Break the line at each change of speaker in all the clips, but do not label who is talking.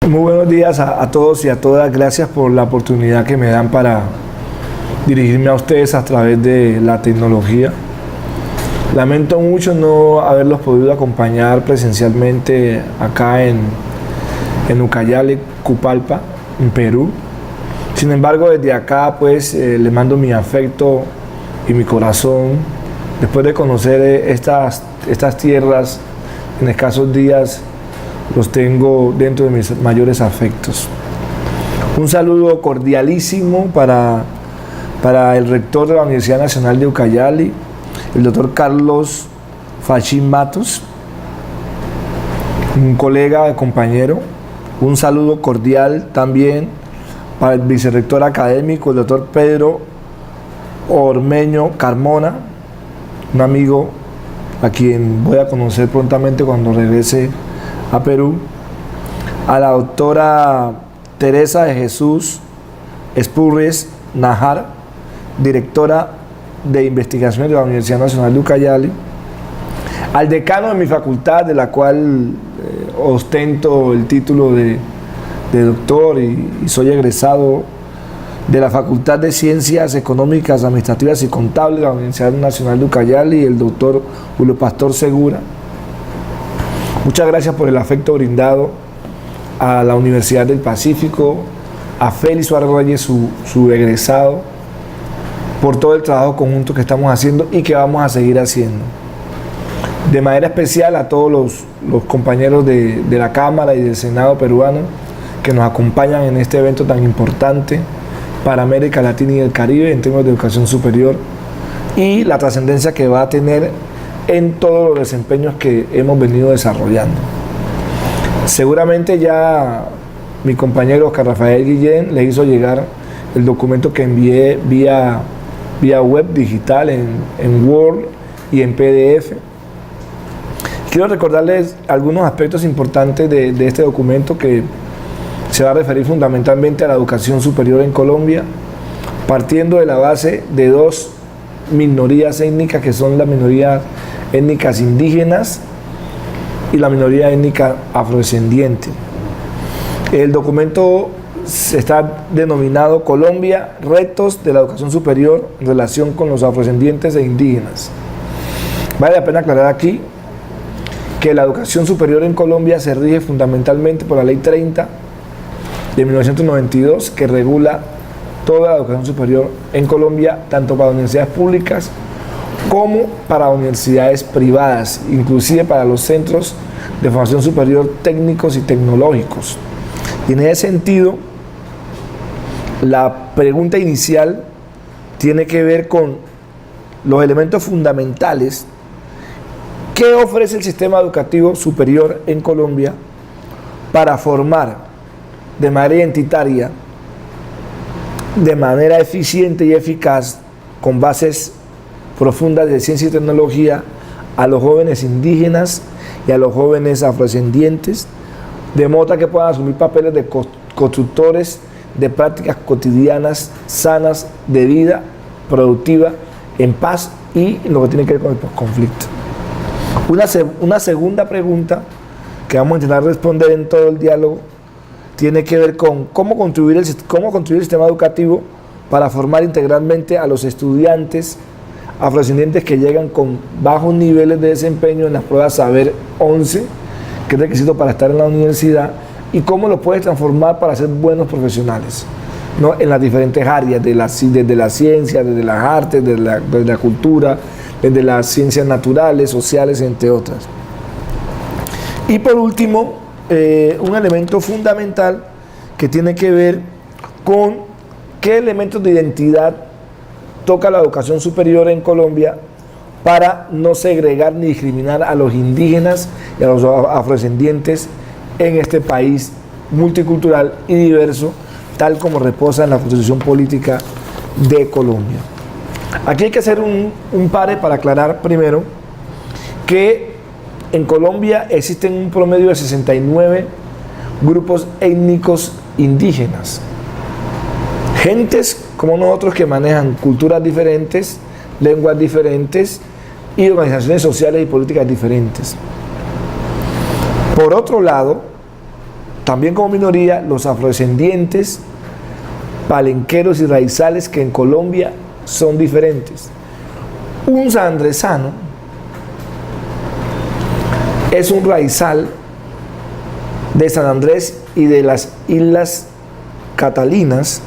Muy buenos días a todos y a todas. Gracias por la oportunidad que me dan para dirigirme a ustedes a través de la tecnología. Lamento mucho no haberlos podido acompañar presencialmente acá en Ucayali, Cupalpa, en Perú. Sin embargo, desde acá pues les mando mi afecto y mi corazón. Después de conocer estas tierras en escasos días, los tengo dentro de mis mayores afectos. Un saludo cordialísimo para el rector de la Universidad Nacional de Ucayali, el doctor Carlos Fachín Matos, un colega, compañero. Un saludo cordial también para el vicerrector académico, el doctor Pedro Ormeño Carmona, un amigo a quien voy a conocer prontamente cuando regrese a Perú, a la doctora Teresa de Jesús Espurres Najar, directora de investigación de la Universidad Nacional de Ucayali, al decano de mi facultad, de la cual ostento el título de doctor y soy egresado de la Facultad de Ciencias Económicas, Administrativas y Contables de la Universidad Nacional de Ucayali, el doctor Julio Pastor Segura. Muchas gracias por el afecto brindado a la Universidad del Pacífico, a Félix Suárez Reyes, su egresado, por todo el trabajo conjunto que estamos haciendo y que vamos a seguir haciendo. De manera especial a todos los compañeros de la Cámara y del Senado peruano que nos acompañan en este evento tan importante para América Latina y el Caribe en términos de educación superior y la trascendencia que va a tener en todos los desempeños que hemos venido desarrollando. Seguramente ya mi compañero Oscar Rafael Guillén le hizo llegar el documento que envié vía web digital en Word y en PDF. Quiero recordarles algunos aspectos importantes de este documento que se va a referir fundamentalmente a la educación superior en Colombia, partiendo de la base de dos minorías étnicas que son las minorías étnicas indígenas y la minoría étnica afrodescendiente. El documento está denominado Colombia, retos de la educación superior en relación con los afrodescendientes e indígenas. Vale la pena aclarar aquí que la educación superior en Colombia se rige fundamentalmente por la Ley 30 de 1992, que regula toda la educación superior en Colombia, tanto para universidades públicas como para universidades privadas, inclusive para los centros de formación superior técnicos y tecnológicos. Y en ese sentido, la pregunta inicial tiene que ver con los elementos fundamentales que ofrece el sistema educativo superior en Colombia para formar de manera identitaria, de manera eficiente y eficaz, con bases profundas de ciencia y tecnología, a los jóvenes indígenas y a los jóvenes afrodescendientes, de modo que puedan asumir papeles de constructores de prácticas cotidianas sanas de vida productiva, en paz y en lo que tiene que ver con el conflicto. Una segunda pregunta que vamos a intentar responder en todo el diálogo tiene que ver con cómo construir el sistema educativo para formar integralmente a los estudiantes afrodescendientes que llegan con bajos niveles de desempeño en las pruebas Saber 11, que es requisito para estar en la universidad, y cómo lo puedes transformar para ser buenos profesionales, ¿no? En las diferentes áreas, desde la ciencia, desde las artes, desde la cultura, desde las ciencias naturales, sociales, entre otras. Y por último, un elemento fundamental que tiene que ver con qué elementos de identidad toca la educación superior en Colombia para no segregar ni discriminar a los indígenas y a los afrodescendientes en este país multicultural y diverso, tal como reposa en la Constitución Política de Colombia. Aquí hay que hacer un pare para aclarar primero que en Colombia existen un promedio de 69 grupos étnicos indígenas. Gentes como nosotros que manejan culturas diferentes, lenguas diferentes y organizaciones sociales y políticas diferentes. Por otro lado, también como minoría, los afrodescendientes, palenqueros y raizales, que en Colombia son diferentes. Un sanandresano es un raizal de San Andrés y de las Islas Catalinas,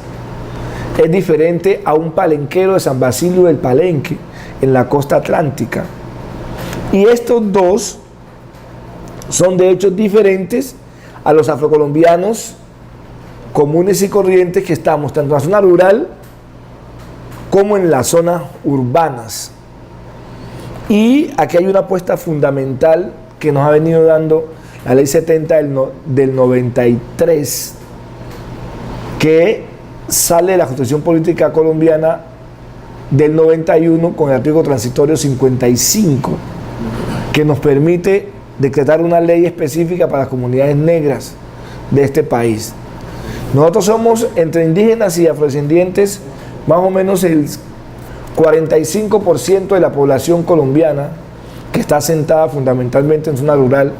es diferente a un palenquero de San Basilio del Palenque, en la costa atlántica. Y estos dos son de hecho diferentes a los afrocolombianos comunes y corrientes que estamos tanto en la zona rural como en las zonas urbanas. Y aquí hay una apuesta fundamental que nos ha venido dando la Ley 70 del 93, que sale de la Constitución Política Colombiana del 91 con el artículo transitorio 55, que nos permite decretar una ley específica para las comunidades negras de este país. Nosotros somos, entre indígenas y afrodescendientes, más o menos el 45% de la población colombiana, que está asentada fundamentalmente en zona rural,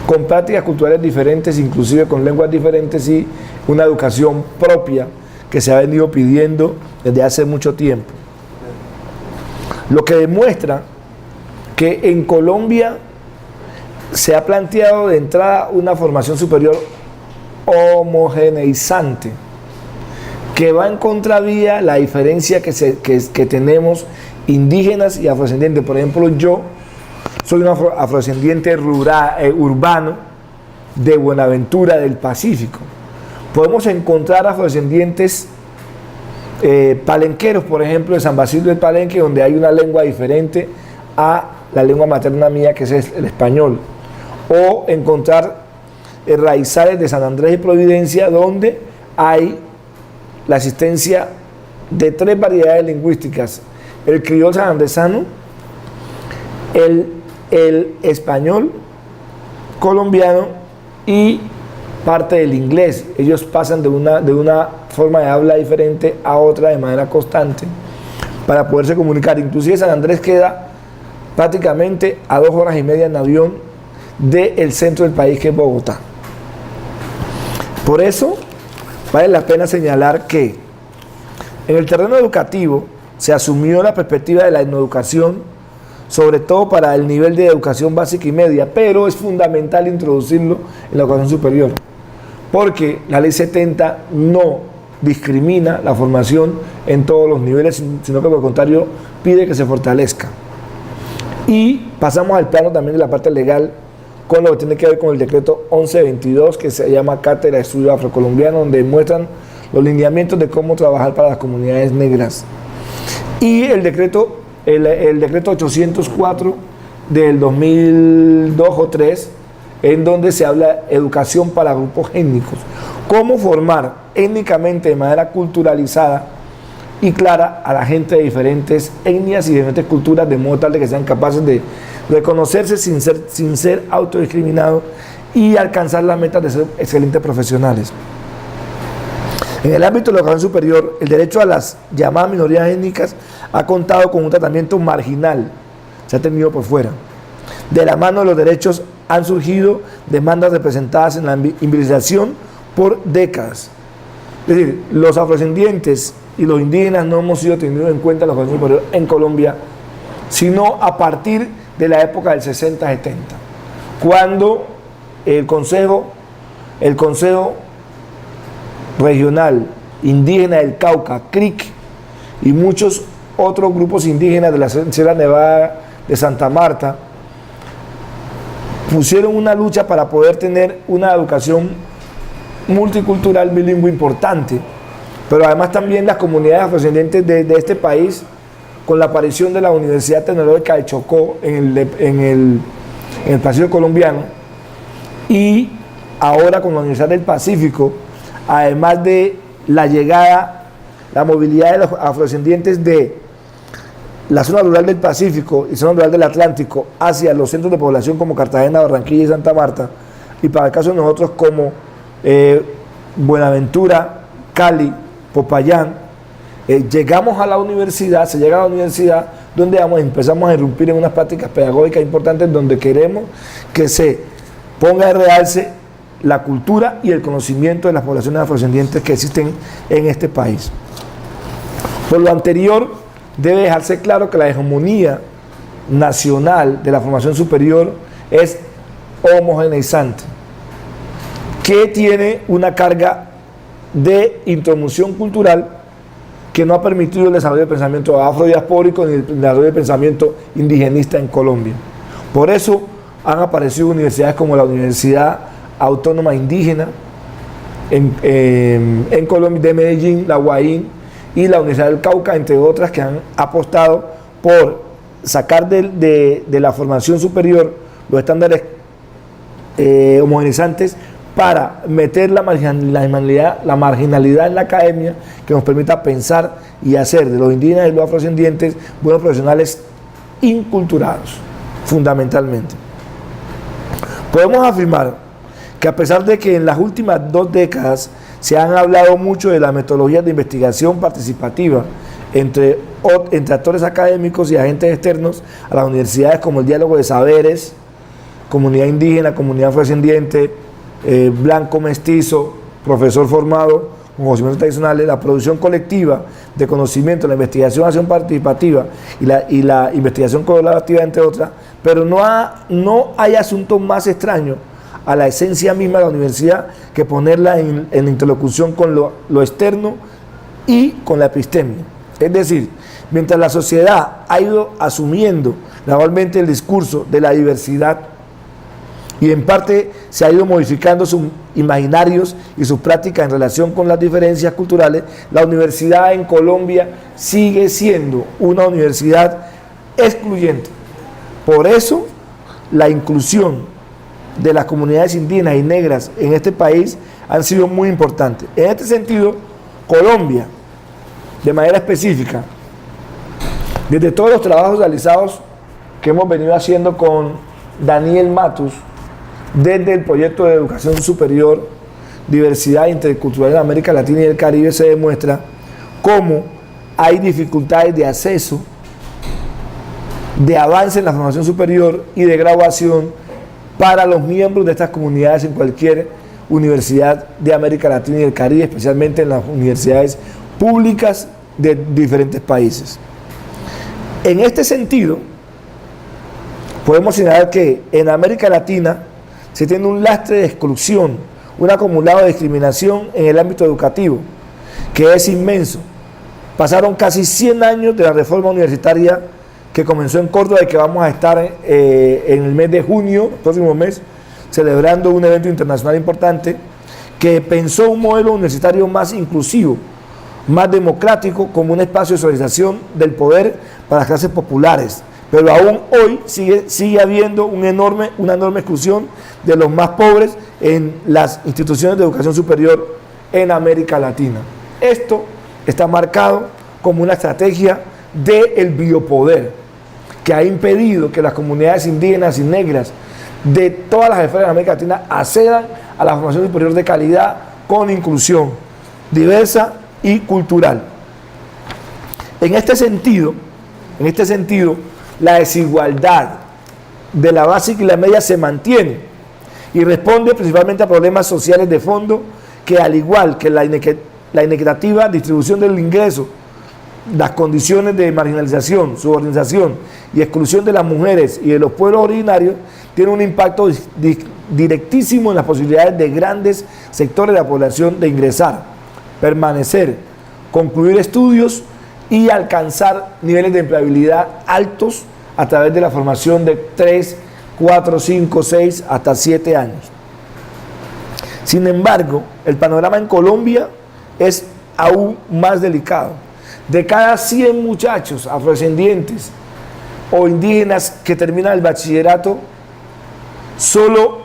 con prácticas culturales diferentes, inclusive con lenguas diferentes y una educación propia que se ha venido pidiendo desde hace mucho tiempo. Lo que demuestra que en Colombia se ha planteado de entrada una formación superior homogeneizante, que va en contravía la diferencia que tenemos indígenas y afrodescendientes. Por ejemplo, yo soy un afrodescendiente urbano de Buenaventura del Pacífico. Podemos encontrar afrodescendientes palenqueros, por ejemplo, de San Basilio del Palenque, donde hay una lengua diferente a la lengua materna mía, que es el español. O encontrar raizales de San Andrés y Providencia, donde hay la existencia de 3 variedades lingüísticas: el criol sanandresano, el español colombiano y parte del inglés. Ellos pasan de una forma de habla diferente a otra de manera constante para poderse comunicar. Inclusive San Andrés queda prácticamente a 2 horas y media en avión del centro del país, que es Bogotá. Por eso vale la pena señalar que en el terreno educativo se asumió la perspectiva de la etnoeducación, sobre todo para el nivel de educación básica y media, pero es fundamental introducirlo en la educación superior, porque la Ley 70 no discrimina la formación en todos los niveles, sino que por el contrario pide que se fortalezca. Y pasamos al plano también de la parte legal, con lo que tiene que ver con el decreto 1122, que se llama Cátedra de Estudio Afrocolombiano, donde muestran los lineamientos de cómo trabajar para las comunidades negras. Y el decreto 804 del 2002 o 3, en donde se habla de educación para grupos étnicos. Cómo formar étnicamente de manera culturalizada y clara a la gente de diferentes etnias y diferentes culturas, de modo tal de que sean capaces de reconocerse sin ser autodiscriminados y alcanzar las metas de ser excelentes profesionales. En el ámbito de la educación superior, el derecho a las llamadas minorías étnicas ha contado con un tratamiento marginal, se ha tenido por fuera. De la mano de los derechos han surgido demandas representadas en la invisibilización por décadas. Es decir, los afrodescendientes y los indígenas no hemos sido tenidos en cuenta en la educación superior en Colombia, sino a partir de la época del 60-70, cuando el Consejo Regional Indígena del Cauca, CRIC, y muchos otros grupos indígenas de la Sierra Nevada de Santa Marta pusieron una lucha para poder tener una educación multicultural bilingüe importante, pero además también las comunidades afrodescendientes de este país, con la aparición de la Universidad Tecnológica de Chocó en el Pacífico colombiano, y ahora con la Universidad del Pacífico, además de la llegada, la movilidad de los afrodescendientes de la zona rural del Pacífico y zona rural del Atlántico hacia los centros de población como Cartagena, Barranquilla y Santa Marta, y para el caso de nosotros como Buenaventura, Cali, Popayán, llegamos a la universidad, se llega a la universidad, donde empezamos a irrumpir en unas prácticas pedagógicas importantes, donde queremos que se ponga de realce la cultura y el conocimiento de las poblaciones afrodescendientes que existen en este país. Por lo anterior, debe dejarse claro que la hegemonía nacional de la formación superior es homogeneizante, que tiene una carga de introducción cultural que no ha permitido el desarrollo del pensamiento afrodiaspórico ni el desarrollo del pensamiento indigenista en Colombia. Por eso han aparecido universidades como la Universidad Autónoma Indígena en Colombia, de Medellín, la UAIN y la Universidad del Cauca, entre otras, que han apostado por sacar de la formación superior los estándares homogeneizantes para meter la marginalidad en la academia, que nos permita pensar y hacer de los indígenas y los afrodescendientes buenos profesionales inculturados, fundamentalmente. Podemos afirmar que a pesar de que en las últimas 2 décadas se han hablado mucho de las metodologías de investigación participativa entre actores académicos y agentes externos a las universidades, como el diálogo de saberes, comunidad indígena, comunidad afrodescendiente, blanco mestizo, profesor formado con conocimientos tradicionales, la producción colectiva de conocimiento, la investigación acción participativa y la investigación colaborativa, entre otras, pero no hay asunto más extraño a la esencia misma de la universidad que ponerla en interlocución con lo externo y con la epistemia. Es decir, mientras la sociedad ha ido asumiendo gradualmente el discurso de la diversidad y en parte se ha ido modificando sus imaginarios y sus prácticas en relación con las diferencias culturales, la universidad en Colombia sigue siendo una universidad excluyente. Por eso, la inclusión de las comunidades indígenas y negras en este país han sido muy importantes. En este sentido, Colombia, de manera específica, desde todos los trabajos realizados que hemos venido haciendo con Daniel Matus, desde el proyecto de educación superior, diversidad intercultural en América Latina y el Caribe, se demuestra cómo hay dificultades de acceso, de avance en la formación superior y de graduación para los miembros de estas comunidades en cualquier universidad de América Latina y el Caribe, especialmente en las universidades públicas de diferentes países. En este sentido, podemos señalar que en América Latina se tiene un lastre de exclusión, un acumulado de discriminación en el ámbito educativo, que es inmenso. Pasaron casi 100 años de la reforma universitaria que comenzó en Córdoba y que vamos a estar en el mes de junio, próximo mes, celebrando un evento internacional importante, que pensó un modelo universitario más inclusivo, más democrático, como un espacio de socialización del poder para las clases populares. Pero aún hoy sigue habiendo una enorme exclusión de los más pobres en las instituciones de educación superior en América Latina. Esto está marcado como una estrategia del biopoder, que ha impedido que las comunidades indígenas y negras de todas las esferas de América Latina accedan a la formación superior de calidad con inclusión diversa y cultural. En este sentido, la desigualdad de la básica y la media se mantiene y responde principalmente a problemas sociales de fondo que, al igual que la inequitativa distribución del ingreso, las condiciones de marginalización, subordinación y exclusión de las mujeres y de los pueblos originarios, tienen un impacto directísimo en las posibilidades de grandes sectores de la población de ingresar, permanecer, concluir estudios y alcanzar niveles de empleabilidad altos a través de la formación de 3, 4, 5, 6 hasta 7 años. Sin embargo, el panorama en Colombia es aún más delicado. De cada 100 muchachos afrodescendientes o indígenas que terminan el bachillerato, solo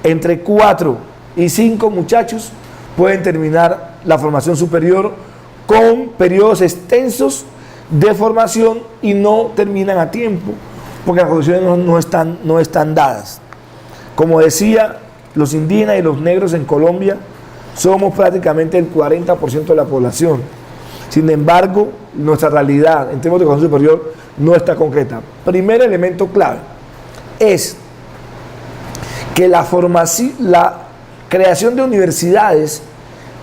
entre 4 y 5 muchachos pueden terminar la formación superior con periodos extensos de formación y no terminan a tiempo, porque las condiciones no están dadas. Como decía, los indígenas y los negros en Colombia somos prácticamente el 40% de la población. Sin embargo, nuestra realidad en términos de educación superior no está concreta. Primer elemento clave es que la creación de universidades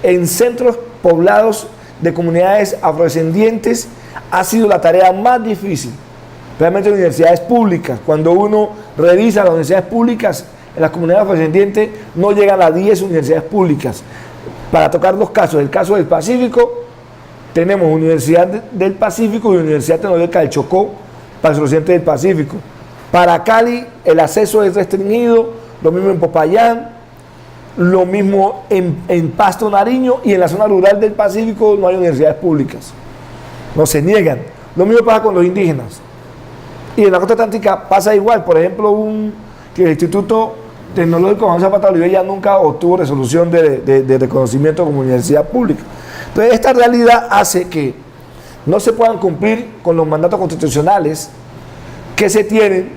en centros poblados de comunidades afrodescendientes ha sido la tarea más difícil. Realmente universidades públicas, cuando uno revisa las universidades públicas, en las comunidades afrodescendientes no llegan a 10 universidades públicas. Para tocar dos casos, el caso del Pacífico, tenemos Universidad del Pacífico y Universidad Tecnológica del Chocó para el suroccidente del Pacífico. Para Cali el acceso es restringido, lo mismo en Popayán, lo mismo en Pasto, Nariño, y en la zona rural del Pacífico no hay universidades públicas. No se niegan. Lo mismo pasa con los indígenas. Y en la costa atlántica pasa igual. Por ejemplo, que el Instituto Tecnológico Juan Zapata Olivella nunca obtuvo resolución de reconocimiento como universidad pública. Entonces, esta realidad hace que no se puedan cumplir con los mandatos constitucionales que se tienen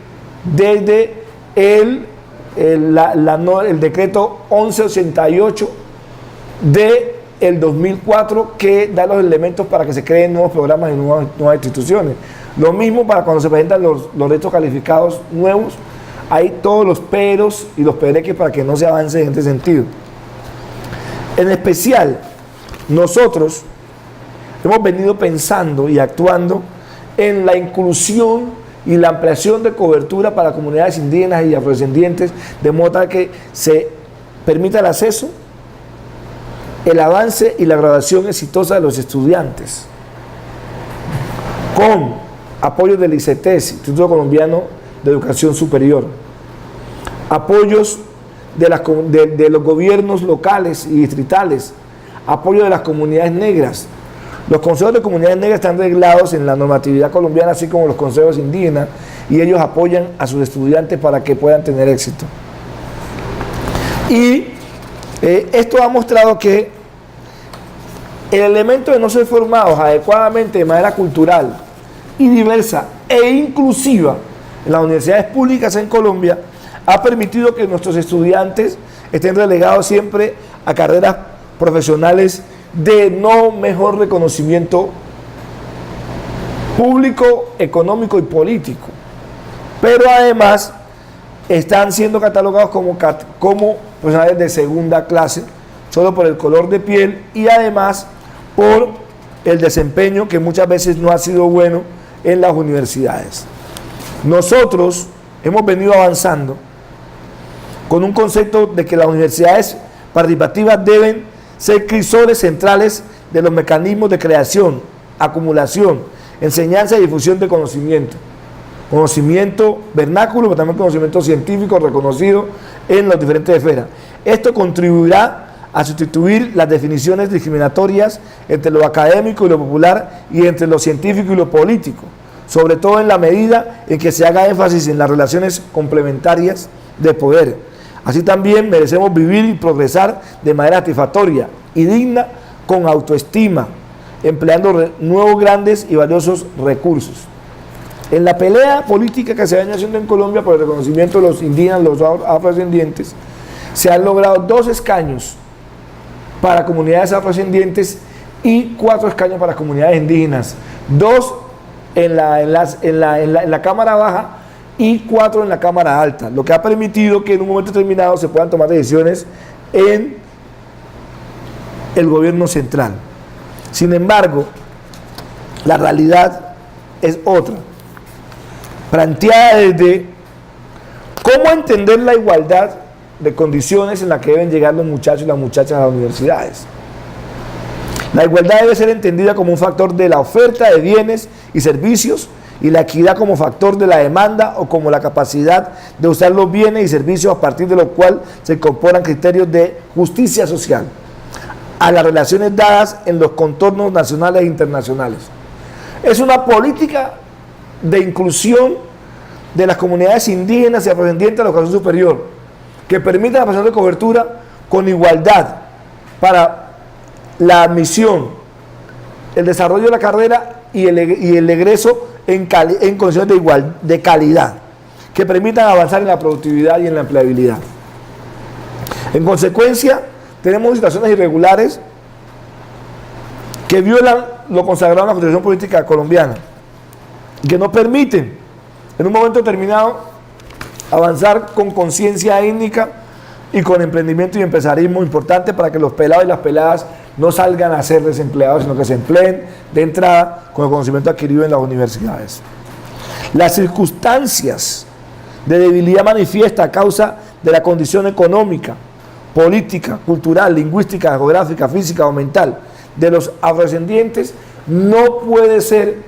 desde el decreto 1188 del 2004, que da los elementos para que se creen nuevos programas y nuevas instituciones. Lo mismo para cuando se presentan los retos calificados nuevos, hay todos los peros y los pereques para que no se avance en este sentido. En especial, nosotros hemos venido pensando y actuando en la inclusión y la ampliación de cobertura para comunidades indígenas y afrodescendientes, de modo tal que se permita el acceso, el avance y la graduación exitosa de los estudiantes, con apoyo del ICETES, Instituto Colombiano de Educación Superior, apoyos de los gobiernos locales y distritales, apoyo de las comunidades negras. Los consejos de comunidades negras están reglados en la normatividad colombiana, así como los consejos indígenas, y ellos apoyan a sus estudiantes para que puedan tener éxito. Y esto ha mostrado que el elemento de no ser formados adecuadamente de manera cultural y diversa e inclusiva en las universidades públicas en Colombia ha permitido que nuestros estudiantes estén relegados siempre a carreras profesionales de no mejor reconocimiento público, económico y político, pero además están siendo catalogados como profesionales de segunda clase, solo por el color de piel y además por el desempeño que muchas veces no ha sido bueno en las universidades. Nosotros hemos venido avanzando con un concepto de que las universidades participativas deben ser crisores centrales de los mecanismos de creación, acumulación, enseñanza y difusión de conocimiento. Conocimiento vernáculo, pero también conocimiento científico reconocido en las diferentes esferas. Esto contribuirá a sustituir las definiciones discriminatorias entre lo académico y lo popular y entre lo científico y lo político, sobre todo en la medida en que se haga énfasis en las relaciones complementarias de poder. Así también merecemos vivir y progresar de manera satisfactoria y digna, con autoestima, empleando nuevos grandes y valiosos recursos. En la pelea política que se viene haciendo en Colombia por el reconocimiento de los indígenas, los afrodescendientes, se han logrado 2 escaños para comunidades afrodescendientes y 4 escaños para comunidades indígenas, 2 en la Cámara Baja y 4 en la Cámara Alta, lo que ha permitido que en un momento determinado se puedan tomar decisiones en el gobierno central. Sin embargo, la realidad es otra, planteada desde cómo entender la igualdad de condiciones en la que deben llegar los muchachos y las muchachas a las universidades. La igualdad debe ser entendida como un factor de la oferta de bienes y servicios, y la equidad como factor de la demanda o como la capacidad de usar los bienes y servicios a partir de lo cual se incorporan criterios de justicia social a las relaciones dadas en los contornos nacionales e internacionales. Es una política de inclusión de las comunidades indígenas y afrodescendientes de la educación superior que permite la pasión de cobertura con igualdad para la admisión, el desarrollo de la carrera y el egreso en condiciones de calidad, que permitan avanzar en la productividad y en la empleabilidad. En consecuencia, tenemos situaciones irregulares que violan lo consagrado en la Constitución Política colombiana y que no permiten, en un momento determinado, avanzar con conciencia étnica y con emprendimiento y empresarismo importante para que los pelados y las peladas no salgan a ser desempleados, sino que se empleen de entrada con el conocimiento adquirido en las universidades. Las circunstancias de debilidad manifiesta a causa de la condición económica, política, cultural, lingüística, geográfica, física o mental de los afrodescendientes no puede ser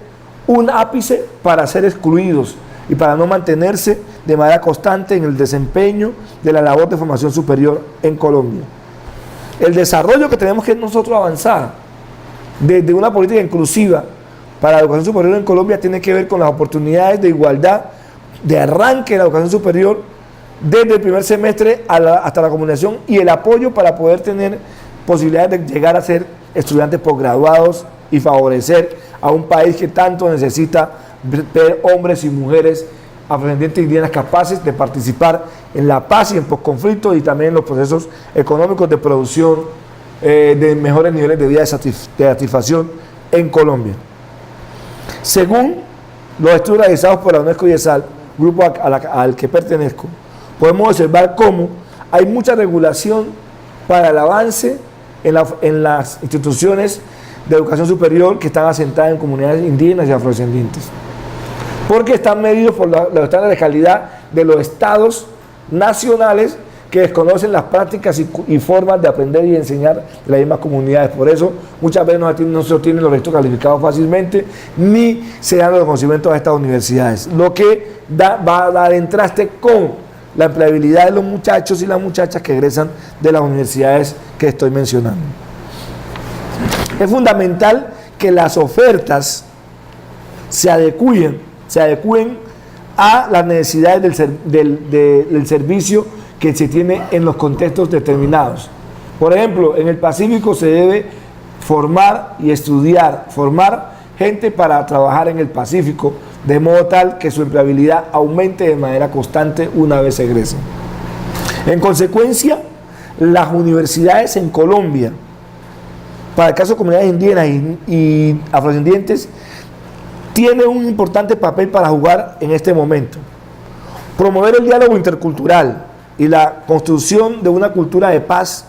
un ápice para ser excluidos y para no mantenerse de manera constante en el desempeño de la labor de formación superior en Colombia. El desarrollo que tenemos que nosotros avanzar desde una política inclusiva para la educación superior en Colombia tiene que ver con las oportunidades de igualdad de arranque de la educación superior desde el primer semestre hasta la comunicación y el apoyo para poder tener posibilidades de llegar a ser estudiantes posgraduados y favorecer a un país que tanto necesita ver hombres y mujeres afrodescendientes indígenas capaces de participar en la paz y en posconflicto y también en los procesos económicos de producción de mejores niveles de vida de satisfacción en Colombia. Según los estudios realizados por la UNESCO y ESAL, grupo al que pertenezco, podemos observar cómo hay mucha regulación para el avance en las instituciones de educación superior que están asentadas en comunidades indígenas y afrodescendientes, porque están medidos por los estándares de calidad de los estados nacionales que desconocen las prácticas y formas de aprender y enseñar de las mismas comunidades. Por eso muchas veces no se obtienen los registros calificados fácilmente, ni se dan los reconocimientos a estas universidades, lo que va a dar en traste con la empleabilidad de los muchachos y las muchachas que egresan de las universidades que estoy mencionando. Es fundamental que las ofertas se adecúen a las necesidades del servicio que se tiene en los contextos determinados. Por ejemplo, en el Pacífico se debe formar gente para trabajar en el Pacífico, de modo tal que su empleabilidad aumente de manera constante una vez egresen. En consecuencia, las universidades en Colombia, para el caso de comunidades indígenas y afrodescendientes, tienen un importante papel para jugar en este momento. Promover el diálogo intercultural y la construcción de una cultura de paz,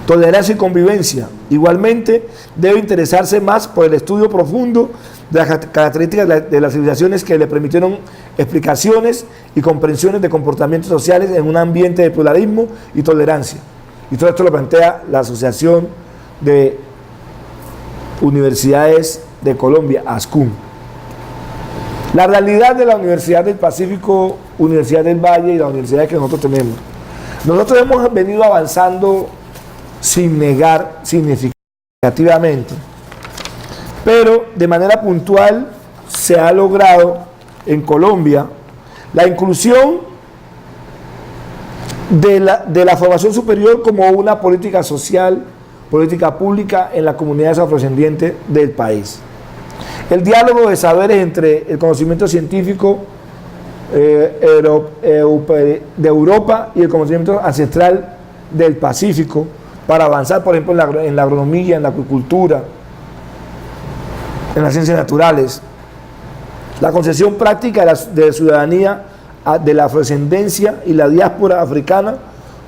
tolerancia y convivencia. Igualmente, debe interesarse más por el estudio profundo de las características de las civilizaciones que le permitieron explicaciones y comprensiones de comportamientos sociales en un ambiente de pluralismo y tolerancia. Y todo esto lo plantea la Asociación de Universidades de Colombia, ASCUM. La realidad de la Universidad del Pacífico, Universidad del Valle y la universidad que nosotros tenemos. Nosotros hemos venido avanzando sin negar significativamente, pero de manera puntual se ha logrado en Colombia la inclusión de la formación superior como una política social, política pública en las comunidades afrodescendientes del país. El diálogo de saberes entre el conocimiento científico de Europa y el conocimiento ancestral del Pacífico para avanzar, por ejemplo, en la agronomía, en la acuicultura, en las ciencias naturales. La concepción práctica de ciudadanía de la afrodescendencia y la diáspora africana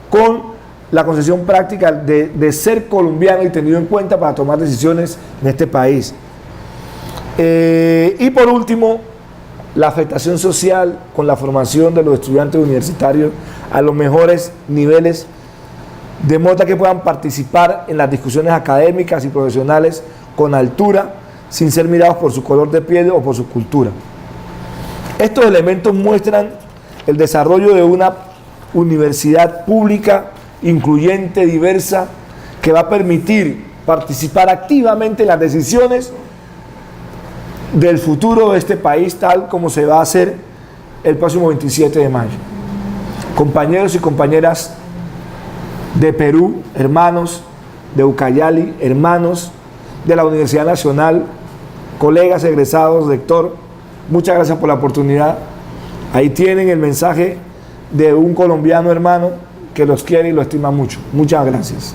con la concepción práctica de ser colombiano y tenido en cuenta para tomar decisiones en este país. Y por último, la afectación social con la formación de los estudiantes universitarios a los mejores niveles, de modo que puedan participar en las discusiones académicas y profesionales con altura, sin ser mirados por su color de piel o por su cultura. Estos elementos muestran el desarrollo de una universidad pública, incluyente, diversa, que va a permitir participar activamente en las decisiones del futuro de este país, tal como se va a hacer el próximo 27 de mayo. Compañeros y compañeras de Perú, hermanos de Ucayali, hermanos de la Universidad Nacional, colegas egresados, rector, muchas gracias por la oportunidad. Ahí tienen el mensaje de un colombiano hermano que los quiere y lo estima mucho. Muchas gracias.